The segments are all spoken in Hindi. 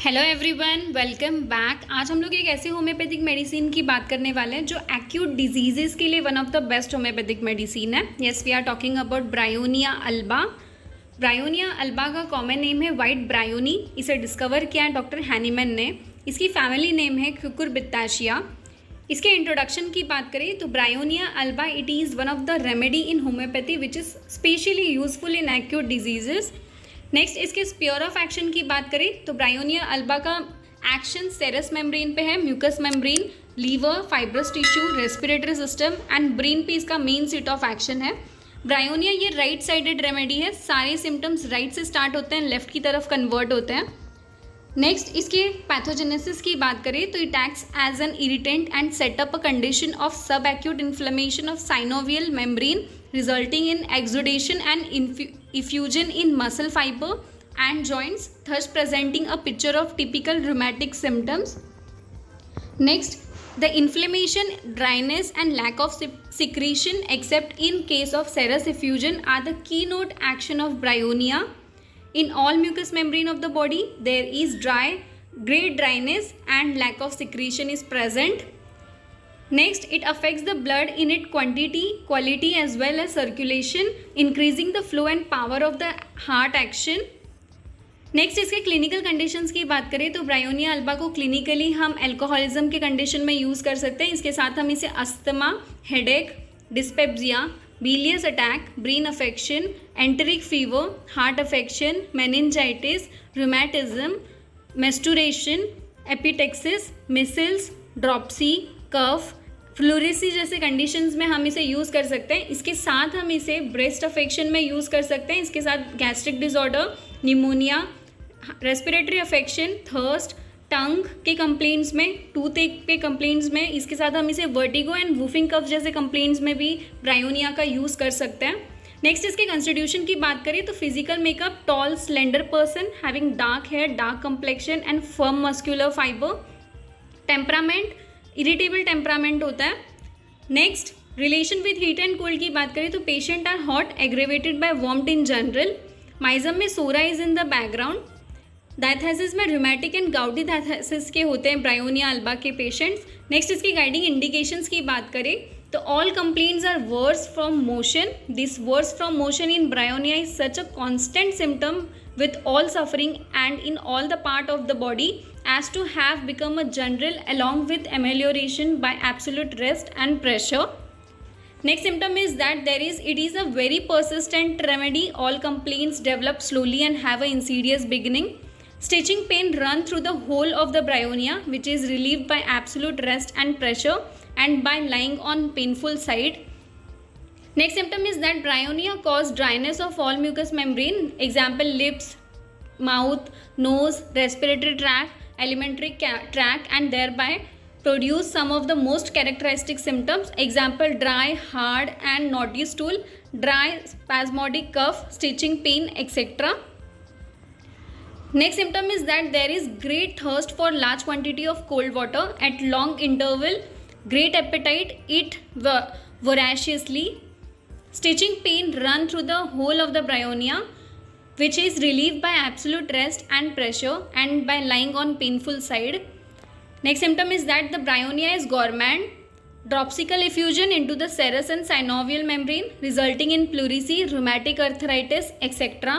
Hello everyone, welcome back. आज हम लोग एक ऐसे होम्योपैथिक मेडिसिन की बात करने वाले हैं जो एक्यूट डिजीजेस के लिए one of the best homeopathic medicine है। Yes, we are talking about Bryonia alba. Bryonia alba का कॉमन नेम है वाइट ब्रायोनी। इसे डिस्कवर किया है डॉक्टर हैनीमैन ने। इसकी फैमिली नेम है क्यूकुरबिताशिया। इसके इंट्रोडक्शन की बात करें तो Bryonia alba it is one of the remedy in homoeopathy which is specially useful in acute diseases. Next, इसके स्पीयर ऑफ एक्शन की बात करें तो ब्रायोनिया अल्बा का एक्शन सेरस मेम्ब्रेन पे है, mucous membrane, liver, fibrous tissue, respiratory system and brain पे इसका मेन सीट ऑफ एक्शन है। ब्रायोनिया ये राइट साइडेड रेमेडी है। सारे सिम्टम्स राइट से स्टार्ट होते हैं, लेफ्ट की तरफ कन्वर्ट होते हैं। नेक्स्ट, इसके पैथोजेनेसिस की बात करें तो it acts as an irritant and set up a condition of sub acute inflammation of synovial membrane resulting in exudation and effusion in muscle fiber and joints, thus presenting a picture of typical rheumatic symptoms. Next, the inflammation, dryness and lack of secretion except in case of serous effusion are the keynote action of bryonia. In all mucous membrane of the body there is great dryness and lack of secretion is present. Next, it affects the blood in its quantity, quality as well as circulation, increasing the flow and power of the heart action. Next, इसके क्लिनिकल कंडीशंस की बात करें तो ब्रायोनिया अल्बा को क्लिनिकली हम अल्कोहलिज्म के कंडीशन में यूज़ कर सकते हैं। इसके साथ हम इसे asthma, headache, dyspepsia, bilious attack, brain affection, enteric fever, heart affection, meningitis, rheumatism, menstruation, epistaxis, measles, dropsy, cough, pleurisy जैसे कंडीशंस में हम इसे यूज़ कर सकते हैं। इसके साथ हम इसे ब्रेस्ट अफेक्शन में यूज़ कर सकते हैं। इसके साथ gastric disorder, pneumonia, respiratory affection, thirst, tongue के कंप्लेंट्स में, टूथ एक के कंप्लेंट्स में, इसके साथ हम इसे वर्टिगो एंड वूफिंग कफ जैसे कंप्लेंट्स में भी ब्रायोनिया का यूज़ कर सकते हैं। नेक्स्ट, इसके कंस्टिट्यूशन की बात करें तो physical makeup, tall slender person having dark hair, dark complexion and firm muscular fibre. Temperament, irritable temperament होता है। Next, relation with heat and cold की बात करें तो patient are hot, aggravated by warmth in general. Miasm में psora is in the background. Diathesis में रूमेटिक एंड गाउडी डायथेसिस के होते हैं ब्रायोनिया अल्बा के पेशेंट्स। नेक्स्ट, इसकी गाइडिंग इंडिकेशंस की बात करें तो all complaints are worse from motion. This worse from motion in Bryonia is such a constant symptom with all suffering and in all the part of the body as to have become a general along with amelioration by absolute rest and pressure. Next symptom is that it is a very persistent remedy. All complaints develop slowly and have a insidious beginning. Stitching pain run through the whole of the bryonia which is relieved by absolute rest and pressure and by lying on painful side. Next symptom is that bryonia cause dryness of all mucous membrane. Example, lips, mouth, nose, respiratory tract, alimentary tract and thereby produce some of the most characteristic symptoms. Example, dry, hard and knotty stool, dry, spasmodic cough, stitching pain, etc. Next symptom is that there is great thirst for large quantity of cold water at long interval, great appetite, eat voraciously. Stitching pain run through the whole of the bryonia which is relieved by absolute rest and pressure and by lying on painful side. Next symptom is that the bryonia is gourmand, dropsical effusion into the serous and synovial membrane resulting in pleurisy, rheumatic arthritis, etc.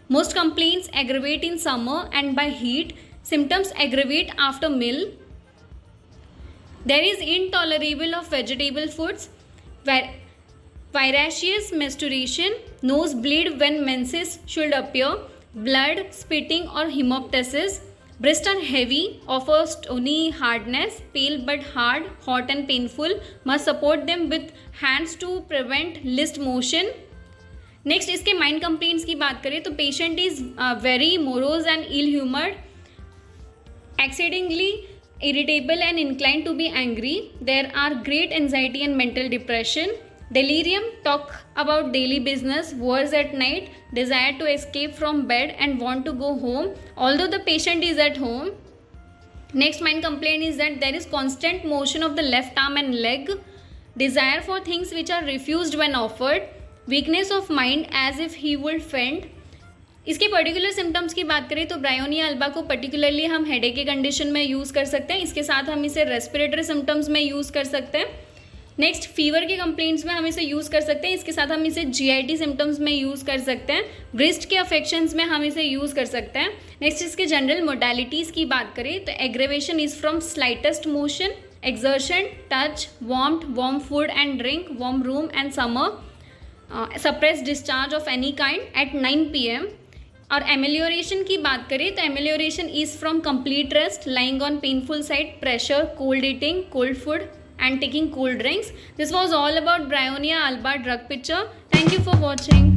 Most complaints aggravate in summer and by heat. Symptoms aggravate after meal. There is intolerable of vegetable foods, Viraceous menstruation, nose bleed when menses should appear, blood, spitting or hemoptysis, breasts are heavy, offer stony hardness, pale but hard, hot and painful, must support them with hands to prevent list motion. Next, इसके माइंड कंप्लेंट्स की बात करें तो patient is very morose and ill humoured, exceedingly irritable and inclined to be angry. There are great anxiety and mental depression. Delirium, talk about daily business, worse at night, desire to escape from bed and want to go home although the patient is at home. Next mind complaint is that there is constant motion of the left arm and leg, desire for things which are refused when offered, weakness of mind as if he would faint, इसके पर्टिकुलर सिम्टम्स की बात करें तो ब्रायोनिया अल्बा को पर्टिकुलरली हम हेडेक के कंडीशन में यूज़ कर सकते हैं। इसके साथ हम इसे रेस्पिरेटरी सिम्टम्स में यूज़ कर सकते हैं। नेक्स्ट फीवर के कंप्लेंट्स में हम इसे यूज़ कर सकते हैं। इसके साथ हम इसे जीआईटी सिम्टम्स में यूज़ कर सकते हैं। ब्रेस्ट के अफेक्शंस में हम इसे यूज़ कर सकते हैं। नेक्स्ट इसके जनरल मोडालिटीज़ की बात करें तो aggravation is from slightest motion, exertion, touch, warmth, warm food and drink, warm room and summer, suppressed discharge of any kind at 9 p.m. और एमेलियोरेशन की बात करें तो एमेलियोरेशन is from complete rest, lying on painful side, pressure, cold eating, cold food and taking cool drinks. This was all about Bryonia alba drug picture. Thank you for watching.